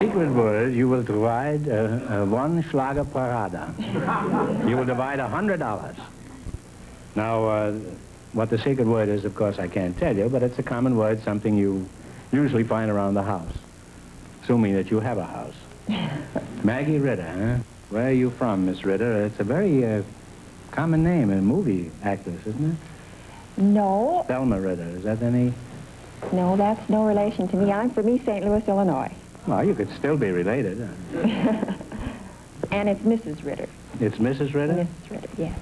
Secret word, you will divide one Schlager Parada. You will divide $100. Now, what the secret word is, of course, I can't tell you, but it's a common word, something you usually find around the house, assuming that you have a house. Maggie Ritter, huh? Where are you from, Miss Ritter? It's a very common name, a movie actress, isn't it? No. Thelma Ritter, is that any? No, that's no relation to me. I'm from East St. Louis, Illinois. Well, you could still be related. And it's Mrs. Ritter. It's Mrs. Ritter? Mrs. Ritter, yes.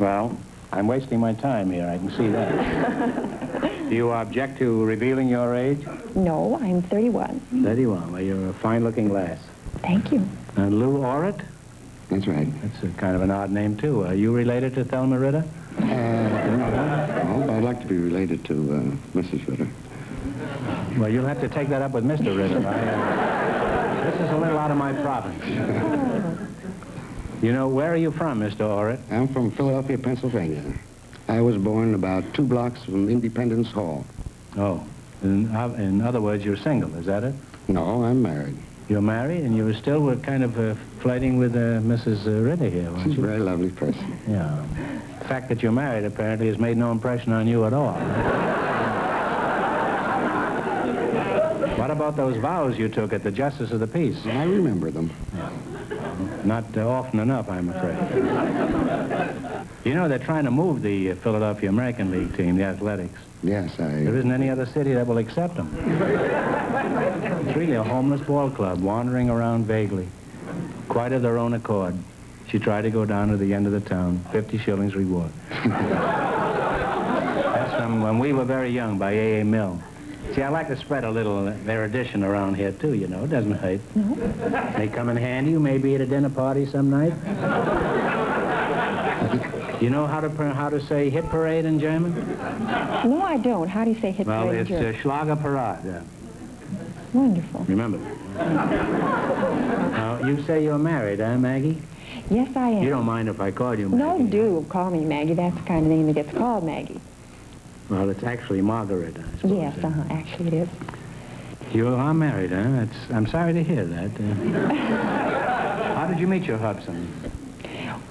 Well, I'm wasting my time here, I can see that. Do you object to revealing your age? No, I'm 31. 31, well, you're a fine-looking lass. Thank you. And Lou Orrit? That's right. That's a kind of an odd name, too. Are you related to Thelma Ritter? No, I'd like to be related to Mrs. Ritter. Well, you'll have to take that up with Mr. Ritter. This is a little out of my province. You know, where are you from, Mr. Orrit? I'm from Philadelphia, Pennsylvania. I was born about 2 blocks from Independence Hall. Oh, in other words, you're single, is that it? No, I'm married. You're married, and you still were kind of flirting with Mrs. Ritter here, weren't you? She's a very lovely person. Yeah. The fact that you're married, apparently, has made no impression on you at all. What about those vows you took at the Justice of the Peace? I remember them. Yeah. Not often enough, I'm afraid. You know, they're trying to move the Philadelphia American League team, the athletics. Yes, There isn't any other city that will accept them. It's really a homeless ball club wandering around vaguely, quite of their own accord. She tried to go down to the end of the town, 50 shillings reward. That's from when we were very young, by A.A. Mill. See, I like to spread a little erudition around here, too, you know. It doesn't hurt. No. They come in handy, maybe at a dinner party some night. You know how to say hit parade in German? No, I don't. How do you say hit Well, parade in it's German? Schlager Parade. Wonderful. Remember. Now, you say you're married, huh, Maggie? Yes, I am. You don't mind if I call you Maggie? No, do. Call me Maggie. That's the kind of name that gets called Maggie. Well, it's actually Margaret, I suppose. Yes, actually it is. You are married, huh? I'm sorry to hear that. How did you meet your husband?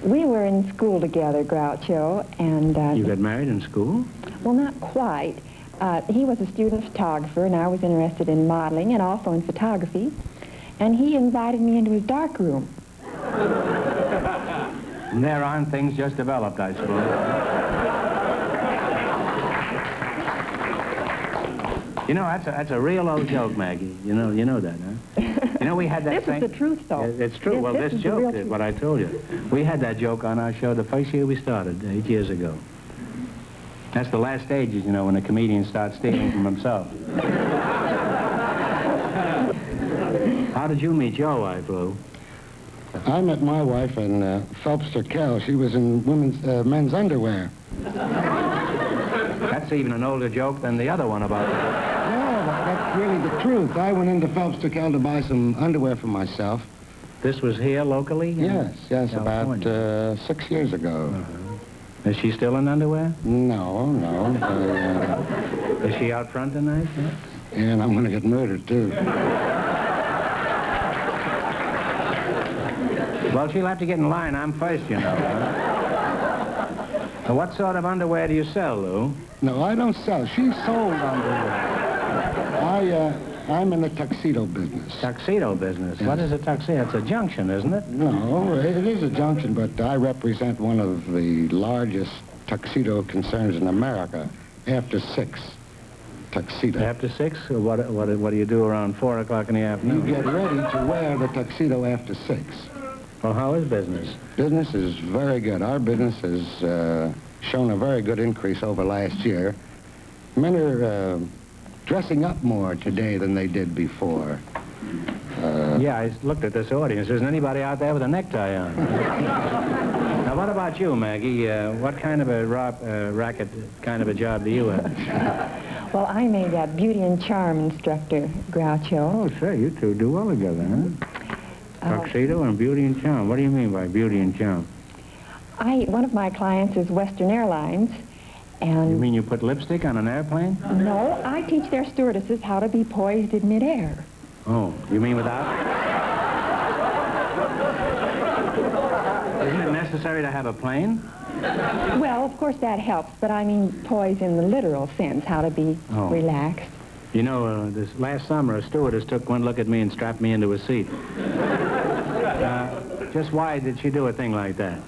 We were in school together, Groucho, and... You got married in school? Well, not quite. He was a student photographer, and I was interested in modeling and also in photography. And he invited me into his darkroom. And there aren't things just developed, I suppose. You know, that's a real old joke, Maggie. You know that, huh? You know, we had that This is the truth, though. It's true. Yes, Well, this is joke is what I told you. We had that joke on our show the first year we started, 8 years ago. That's the last stage, you know, when a comedian starts stealing from himself. How did you meet your wife, Lou? I met my wife in Phelps-Turkel. She was in men's underwear. That's even an older joke than the other one about the... That's really the truth. I went into Phelps-Turkel to buy some underwear for myself. This was here locally? Yes, California. about 6 years ago. Is she still in underwear? No. Is she out front tonight? And I'm going to get murdered, too. Well, she'll have to get in line. I'm first, you know. What sort of underwear do you sell, Lou? No, I don't sell. She sold underwear. I'm in the tuxedo business. Tuxedo business? Yes. What is a tuxedo? It's a junction, isn't it? No, it is a junction, but I represent one of the largest tuxedo concerns in America. After 6, tuxedo. After 6? What do you do around 4 o'clock in the You afternoon? get ready to wear the tuxedo after 6. Well, how is business? Business is very good. Our business has shown a very good increase over last year. Men are dressing up more today than they did before. Yeah, I looked at this audience. There isn't anybody out there with a necktie on. Now, what about you, Maggie? What kind of a racket kind of a job do you have? Well, I'm a beauty and charm instructor, Groucho. Oh, say, you two do well together, huh? Tuxedo and beauty and charm. What do you mean by beauty and charm? One of my clients is Western Airlines, and... You mean you put lipstick on an airplane? No, I teach their stewardesses how to be poised in midair. Oh, you mean without? Isn't it necessary to have a plane? Well, of course that helps, but I mean poise in the literal sense, how to be relaxed. You know, this last summer, a stewardess took one look at me and strapped me into a seat. Just why did she do a thing like that?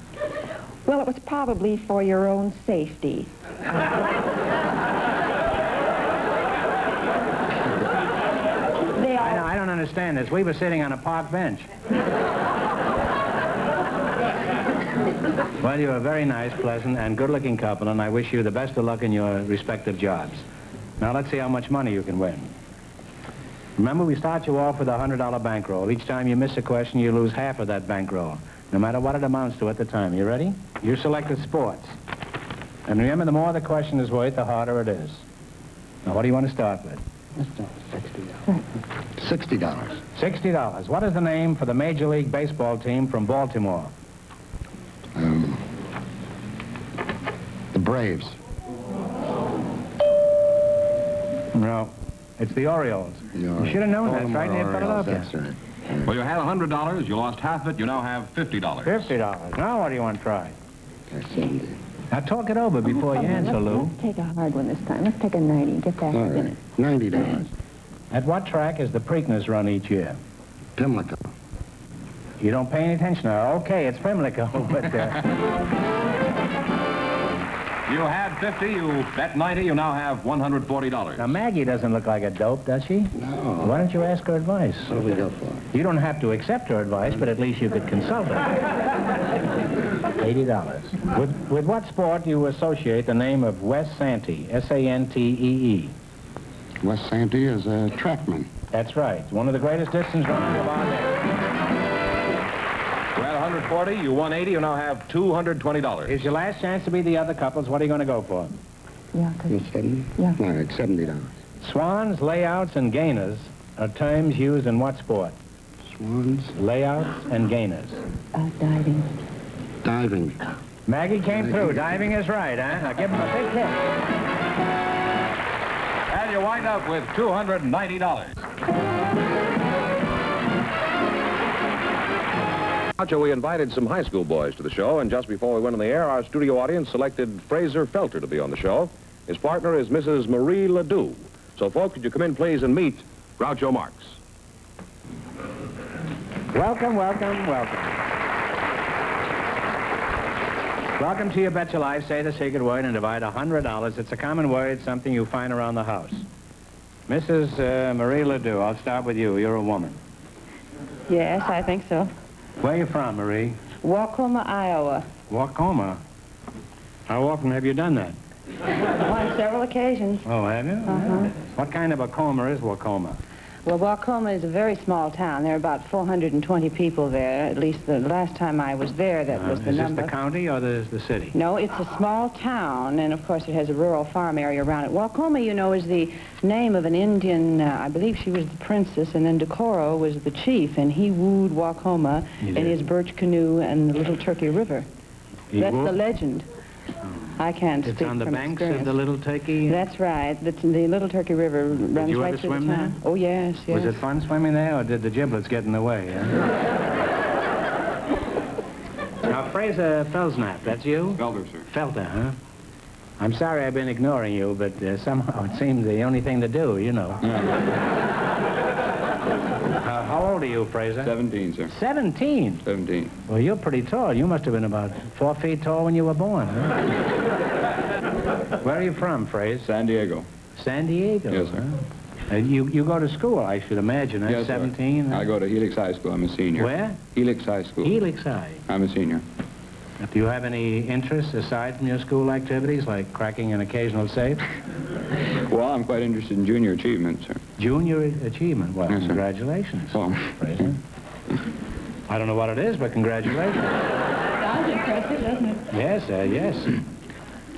Well, it was probably for your own safety. I don't understand this. We were sitting on a park bench. Well, you're a very nice, pleasant, and good-looking couple, and I wish you the best of luck in your respective jobs. Now, let's see how much money you can win. Remember, we start you off with a $100 bankroll. Each time you miss a question, you lose half of that bankroll, no matter what it amounts to at the time. You ready? You selected sports. And remember, the more the question is worth, the harder it is. Now, what do you want to start with? Let's start with $60. $60. What is the name for the Major League Baseball team from Baltimore? The Braves. No, it's the Orioles. You should have known that. It's right near Philadelphia. That's right. Well, you had $100. You lost half of it. You now have $50. $50. Now what do you want to try? That's 70. Now talk it over before you answer, Lou. Let's take a hard one this time. Let's take a 90. Get back All in right. it. $90. At what track is the Preakness run each year? Pimlico. You don't pay any attention now. Okay, it's Pimlico, but... You had 50, you bet 90, you now have $140. Now, Maggie doesn't look like a dope, does she? No. Why don't you ask her advice? What do we go for? You don't have to accept her advice, but at least you could consult her. $80. With what sport do you associate the name of Wes Santee? S-A-N-T-E-E. Wes Santee is a trackman. That's right. One of the greatest distance runners of our day. You had 140, you won 80, you now have $220. Here's your last chance to be the other couples. What are you going to go for? Yeah, You 70? Yeah. All right, $70. Swans, layouts, and gainers are terms used in what sport? Swans. Layouts and gainers. Diving. Diving. Maggie came through. Diving is right, huh? Now give him a big hit. And you wind up with $290. We invited some high school boys to the show, and just before we went on the air, our studio audience selected Fraser Felter to be on the show. His partner is Mrs. Marie Ledoux. So, folks, could you come in, please, and meet Groucho Marx. Welcome, welcome, welcome. Welcome to You Bet Your Life. Say the secret word and divide $100. It's a common word, something you find around the house. Mrs. Marie Ledoux, I'll start with you. You're a woman. Yes, I think so. Where are you from, Marie? Wacoma, Iowa. Wacoma. How often have you done that? On several occasions. Oh, have you? Uh-huh. What kind of a coma is Wacoma? Well, Wacoma is a very small town. There are about 420 people there. At least the last time I was there, that was the number. Is this the county or the city? No, it's a small town, and of course it has a rural farm area around it. Wacoma, you know, is the name of an Indian, I believe she was the princess, and then Decorah was the chief, and he wooed Wacoma in his birch canoe and the Little Turkey River. That's the legend. I can't speak from It's on the banks experience. of the Little Turkey? That's right. The Little Turkey River runs you right ever through swim the town. there? Oh, yes, yes. Was it fun swimming there, or did the giblets get in the way? Now, Fraser Felsnap, that's you? Felder, sir. Felter, huh? I'm sorry I've been ignoring you, but somehow it seems the only thing to do, you know. How old are you, Fraser? 17, sir. 17? 17. Well, you're pretty tall. You must have been about 4 feet tall when you were born, huh? Where are you from, Fraser? San Diego. San Diego? Yes, sir. Huh? You go to school, I should imagine, huh? Yes, 17? Sir. I go to Helix High School. I'm a senior. Where? Helix High School. Helix High. I'm a senior. Do you have any interests aside from your school activities, like cracking an occasional safe? Well, I'm quite interested in junior achievement, sir. Junior achievement? Well, Yes, sir. congratulations, Well, Fraser. I don't know what it is, but congratulations. Sounds impressive, doesn't it? Yes, yes.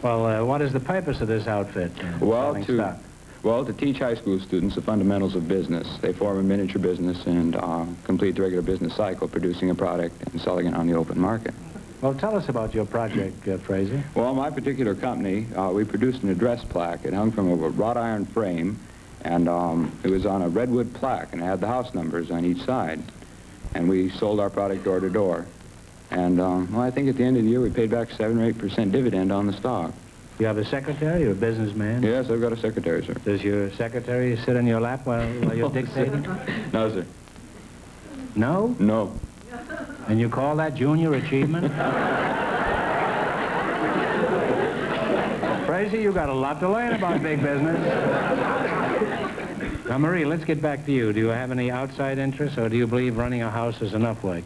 Well, what is the purpose of this outfit? Well, selling to stock? Well, to teach high school students the fundamentals of business. They form a miniature business and complete the regular business cycle, producing a product and selling it on the open market. Well, tell us about your project, Fraser. Well, my particular company, we produced an address plaque. It hung from a wrought iron frame, And it was on a redwood plaque, and it had the house numbers on each side. And we sold our product door to door. And, well, I think at the end of the year, we paid back 7 or 8% dividend on the stock. You have a secretary or a businessman? Yes, I've got a secretary, sir. Does your secretary sit on your lap while you're dictating? No, sir. No? No. And you call that junior achievement? Fraser, you got a lot to learn about big business. Now, Marie, let's get back to you. Do you have any outside interests, or do you believe running a house is enough work?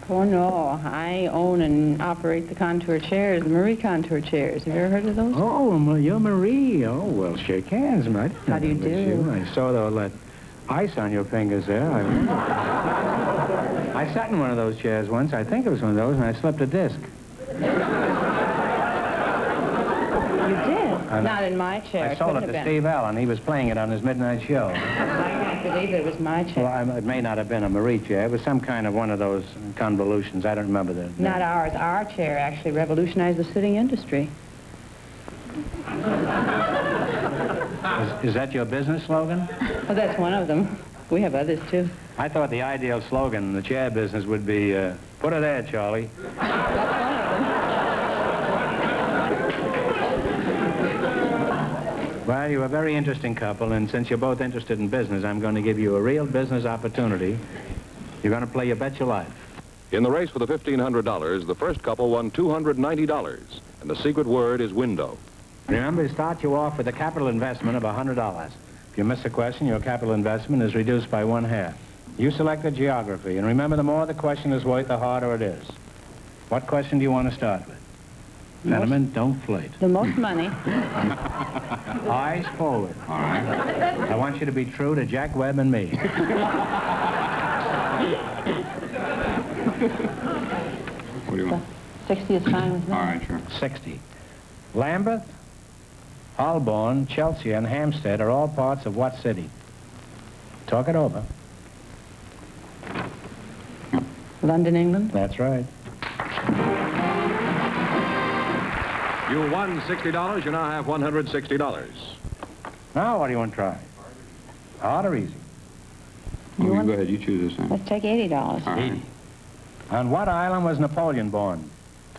Oh, no. I own and operate the contour chairs, the Marie contour chairs. Have you ever heard of those? Oh, you're Marie. Oh, well, shake hands, mate. How do you do? I saw that ice on your fingers there. I remember. I sat in one of those chairs once. I think it was one of those, and I slipped a disc. You did? Not in my chair. I sold it to Steve Allen. He was playing it on his midnight show. I can't believe it was my chair. Well, it may not have been a Marie chair. It was some kind of one of those convolutions. I don't remember the name. Not ours. Our chair actually revolutionized the sitting industry. Is that your business slogan? Well, that's one of them. We have others, too. I thought the ideal slogan in the chair business would be, put her there, Charlie. Well, you're a very interesting couple, and since you're both interested in business, I'm going to give you a real business opportunity. You're going to play You Bet Your Life. In the race for the $1,500, the first couple won $290, and the secret word is window. Remember, to start you off with a capital investment of $100. If you miss a question, your capital investment is reduced by 1/2. You selected geography, and remember, the more the question is worth, the harder it is. What question do you want to start with? Gentlemen, don't flate. The most money. Eyes forward. All right. I want you to be true to Jack Webb and me. What do you want? 60 is fine with me. All right, sure. 60. Lambeth, Holborn, Chelsea, and Hampstead are all parts of what city? Talk it over. London, England. That's right. You won $60. You now have $160. Now, what do you want to try? Hard or easy? Well, you go ahead. You choose this one. Let's take $80. All right. On what island was Napoleon born?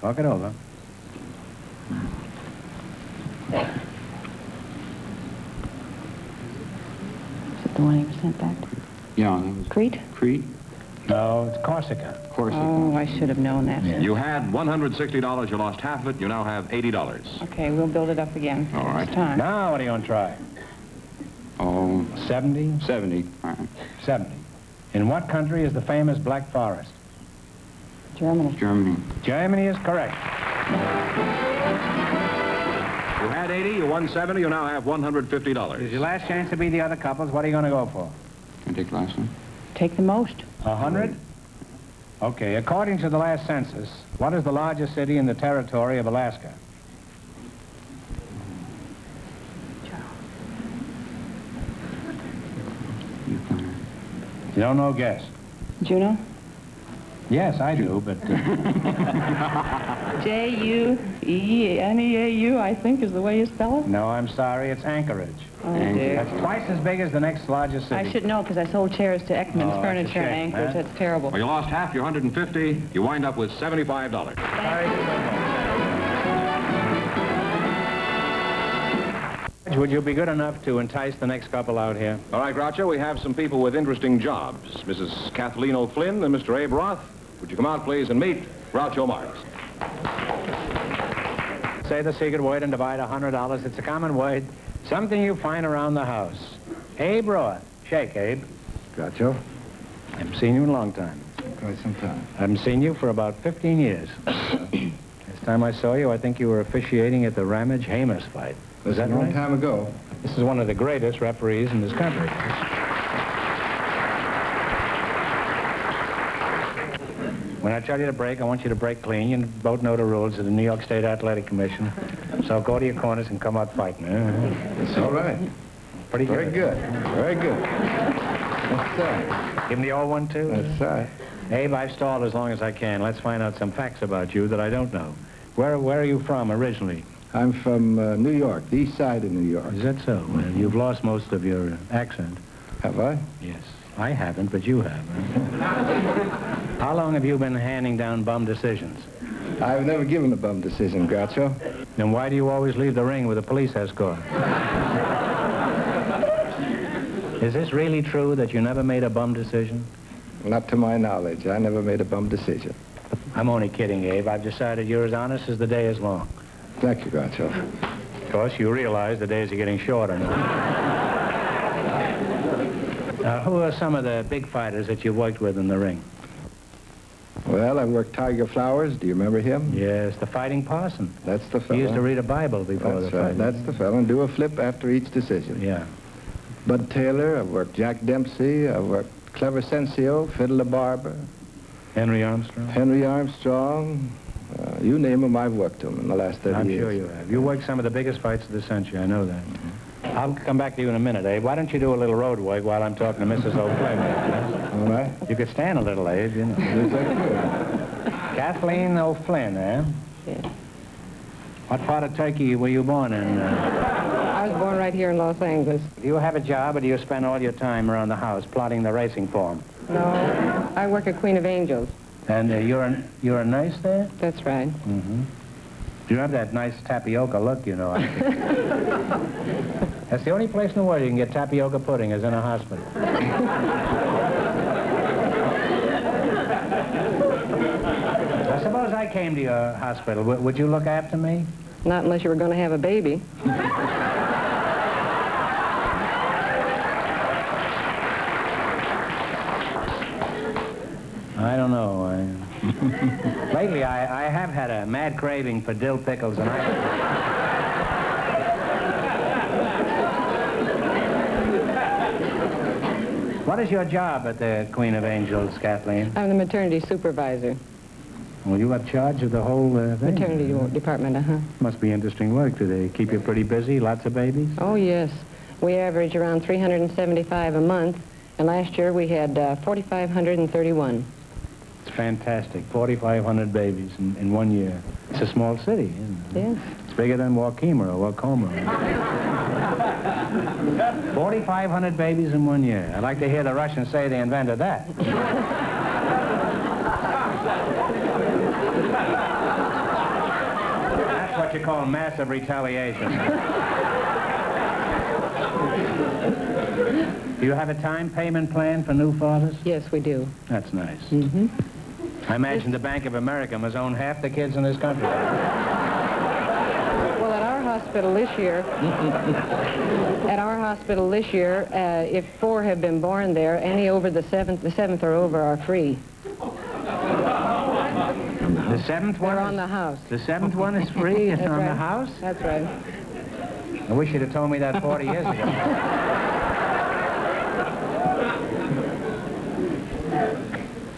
Talk it over. Is it the one he was sent back to? Yeah, that was Crete? Crete. No, it's Corsica. Corsica. Oh, I should have known that. Yeah. You had $160. You lost half of it. You now have $80. Okay, we'll build it up again. All right. It's time. Now, what do you want to try? Oh, 70? 70. All right. 70. In what country is the famous Black Forest? Germany. Germany. Germany is correct. You had 80. You won 70. You now have $150. Is your last chance to be the other couples? What are you going to go for? Can I take the last one? Take the most. 100? Okay, according to the last census, what is the largest city in the territory of Alaska? You don't know, guess. Juneau? Yes, I do, but... J-U-E-N-E-A-U, I think, is the way you spell it. No, I'm sorry, it's Anchorage. Oh, dear. That's twice as big as the next largest city. I should know, because I sold chairs to Ekman's Oh, that's a Furniture in shame, Anchorage. huh? That's terrible. Well, you lost half. Your 150. You wind up with $75. Would you be good enough to entice the next couple out here? All right, Groucho, we have some people with interesting jobs. Mrs. Kathleen O'Flynn and Mr. Abe Roth. Would you come out, please, and meet Groucho Marx? Say the secret word and divide $100. It's a common word. Something you find around the house. Abe Roth. Shake, Abe. Groucho? I haven't seen you in a long time. Quite some time. I haven't seen you for about 15 years. Last time I saw you, I think you were officiating at the Ramage-Hamas fight. Is that a long right? time ago. This is one of the greatest referees in this country. When I tell you to break, I want you to break clean. You both know the rules of the New York State Athletic Commission. So go to your corners and come out fighting. It's all right. Pretty good. Very good. Very good. That's right. Give him the old one, too? That's right. Abe, I've stalled as long as I can. Let's find out some facts about you that I don't know. Where are you from originally? I'm from New York, the east side of New York. Is that so? Well, you've lost most of your accent. Have I? Yes. I haven't, but you have. How long have you been handing down bum decisions? I've never given a bum decision, Groucho. Then why do you always leave the ring with a police escort? Is this really true that you never made a bum decision? Not to my knowledge. I never made a bum decision. I'm only kidding, Abe. I've decided you're as honest as the day is long. Thank you, Groucho. Of course, you realize the days are getting shorter now. Who are some of the big fighters that you've worked with in the ring? Well, I worked Tiger Flowers. Do you remember him? Yes, the Fighting Parson. That's the fella. He used to read a Bible before That's the right. fight. That's the fella, and do a flip after each decision. Yeah. Bud Taylor. I've worked Jack Dempsey. I've worked Clever Sensio, Fiddle the Barber. Henry Armstrong? Henry Armstrong. You name them, I've worked them in the last 30 I'm years. sure you have. You worked some of the biggest fights of the century, I know that. I'll come back to you in a minute, Abe. Why don't you do a little road work while I'm talking to Mrs. O'Flynn? All right. You could stand a little, Abe, you know. Yes, I could. Kathleen O'Flynn, eh? Yes. What part of Turkey were you born in? I was born right here in Los Angeles. Do you have a job, or do you spend all your time around the house plotting the racing form? No, I work at Queen of Angels. And you're a nurse there? That's right. Mm-hmm. You have that nice tapioca look, you know. I think. That's the only place in the world you can get tapioca pudding is in a hospital. I suppose I came to your hospital. Would you look after me? Not unless you were going to have a baby. I don't know. Lately, I have had a mad craving for dill pickles, and What is your job at the Queen of Angels, Kathleen? I'm the maternity supervisor. Well, you have charge of the whole thing. Maternity department, uh-huh. Must be interesting work. Do they keep you pretty busy? Lots of babies? Oh, yes. We average around 375 a month, and last year we had 4,531. It's fantastic. 4,500 babies in 1 year. It's a small city, isn't it? Yes. It's bigger than Waukema or Waukoma. 4,500 babies in 1 year. I'd like to hear the Russians say they invented that. That's what you call massive retaliation. Do you have a time payment plan for new fathers? Yes, we do. That's nice. Mm-hmm. I imagine the Bank of America must own half the kids in this country. Well, at our hospital this year, if 4 have been born there, any over the seventh or over are free. The seventh one? They're on the house. The seventh one is free? It's That's on right. the house? That's right. I wish you'd have told me that 40 years ago.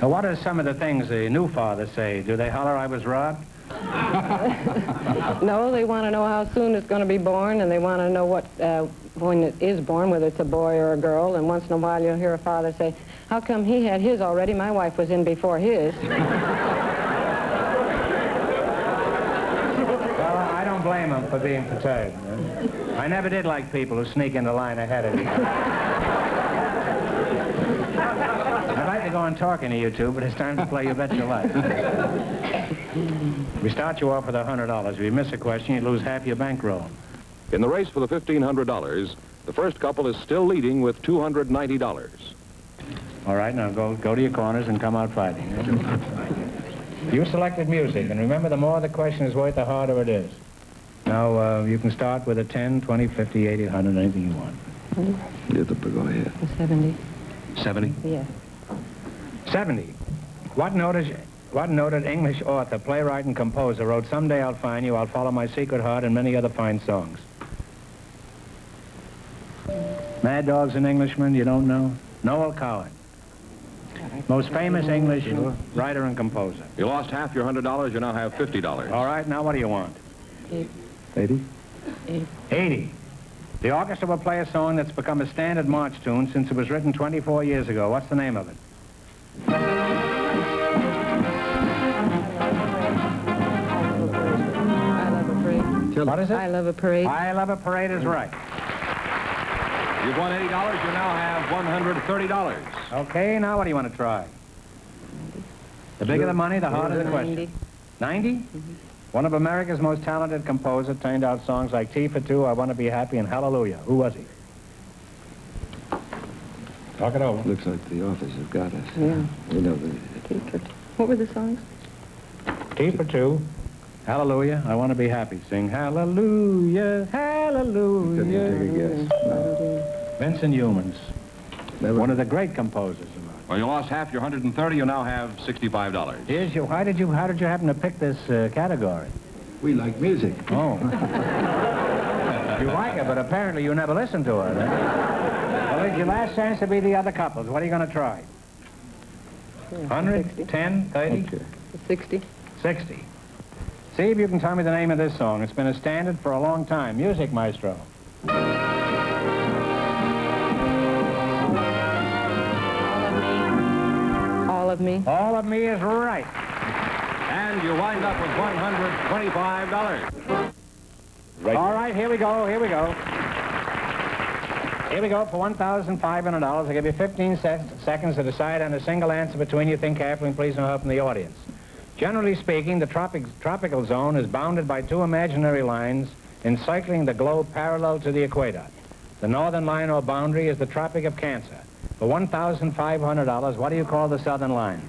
Now, what are some of the things the new fathers say? Do they holler, "I was robbed"? No, they want to know how soon it's going to be born, and they want to know what when it is born, whether it's a boy or a girl. And once in a while, you'll hear a father say, "How come he had his already? My wife was in before his." Well, I don't blame them for being perturbed. I never did like people who sneak in the line ahead of you. I'd like to go on talking to you two, but it's time to play You Bet Your Life. We start you off with $100. If you miss a question, you lose half your bankroll. In the race for the $1,500, the first couple is still leading with $290. All right, now go to your corners and come out fighting. You selected music, and remember, the more the question is worth, the harder it is. Now, you can start with a 10, 20, 50, 80, 100, anything you want. Go ahead. 70. 70? Yeah. 70. What noted English author, playwright, and composer wrote "Someday I'll Find You, I'll Follow My Secret Heart," and many other fine songs? Mad Dog's an Englishman, you don't know? Noel Coward. Most famous English writer and composer. You lost half your $100, you now have $50. All right, now what do you want? 80? 80. The orchestra will play a song that's become a standard march tune since it was written 24 years ago. What's the name of it? I love a free. What is it? I Love a Parade. I Love a Parade is right. You've won $80. You now have $130. Okay, now what do you want to try? The bigger the money, the harder the question. 90? One of America's most talented composers turned out songs like Tea for Two, I Want to Be Happy, and Hallelujah. Who was he? Talk it over. Looks like the office has got us. Yeah. You know, What were the songs? Tea for Two, Hallelujah, I Want to Be Happy. Sing Hallelujah, Hallelujah. take a guess. Vincent Youmans, one of the great composers of ours. Well, you lost half your 130. You now have $65. Here's your, how did you happen to pick this category? We like music. Oh. You like it, but apparently you never listened to it. Well, it's your last chance to be the other couples. What are you going to try? 100, 10, 30? Okay. 60. 60. See if you can tell me the name of this song. It's been a standard for a long time. Music, maestro. All of Me. All of Me is right. And you wind up with $125. All right, here we go, here we go. Here we go for $1,500. I'll give you 15 seconds to decide on a single answer between you. Think carefully and please no help from the audience. Generally speaking, the tropical zone is bounded by two imaginary lines encircling the globe parallel to the equator. The northern line or boundary is the Tropic of Cancer. For $1,500, what do you call the southern line?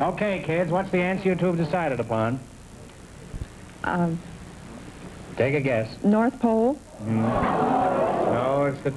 Okay, kids, what's the answer you two have decided upon? Take a guess. North Pole. No, it's the